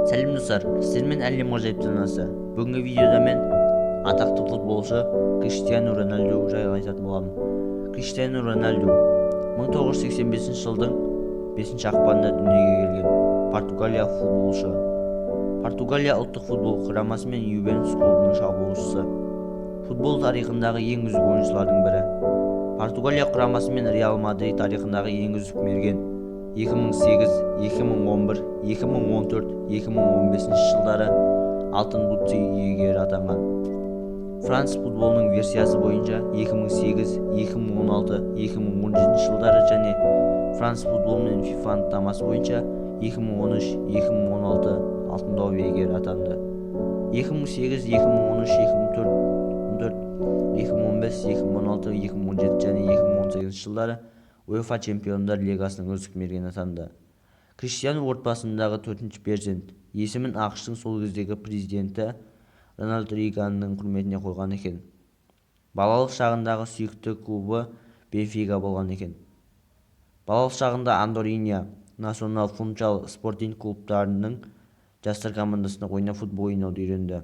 Сәлем достар, сіздермен әлем ғажайыптанасы. Бүгінгі видеода мен атақты футболшы Криштиану Роналду жайлы айтатын боламын. Криштиану Роналду 1985 жылдың 5 ақпанында дүниеге келген Португалия футболшы. Португалия ұлттық футбол құрамасы мен Ювентус клубының шабуылшысы. Футбол тарихындағы ең үздік ойыншылардың бірі. Португалия құрамасы мен Реал Мадрид тарихындағы ең үздік мерген. 2008, 2011, 2014, 2015 жылдары алтын бутсы иегері атанған. Франс футболының версиясы бойынша 2008, 2016, 2017 жылдары және Франс футболының FIFA анықтамасы бойынша 2013, 2016 алтын доп иегері атанды. 2008, 2013, 2014, 2015, 2016, 2017 және 2018 жылдары UEFA Чемпиондар Лигасының үздік мергені атанды. Криштиану отбасындағы 4-ші перзент. Есімін ақш-тың сол кездегі президенті Рональд Рейганның құрметіне қойған екен. Балалық шағындағы сүйікті клубы Бенфика болған екен. Балалық шағында Андоринья, Национал, Фунчал, Спортинг клубтарының жастар командасында ойнап футбол ойнауды үйренді.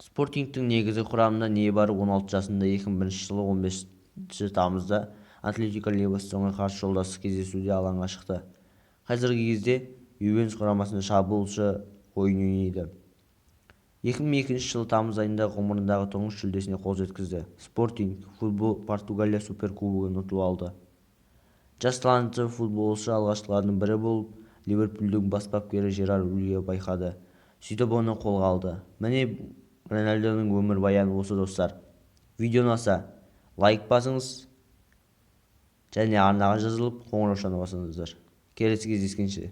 Спортингтің негізгі құрамында небары 16 жасында 2001 жылы 15 тамызда Атлетико Ливерпульге қарсы жолдастық кездесуде алаңға шықты. Қазіргі кезде Ювентус құрамасында шабуылшы ойнайды. 2002 жылы тамыз айында ғұмырындағы тұңғыш жүлдесіне қол жеткізді. Спортинг футбол Португалия суперкубогын ұтып алды. Жас талантты футболшы алғашқылардың бірі болып, Ливерпульдің бас бапкері Жерар Улье байқады. Сөйтіп оны қолға алды. Міне Роналдоның өмірбаяны осы достар. Видео ұнаса лайк басыңыз және арнаға жазылып қоңыраушаны басыңыздар. Келесі кездескенше.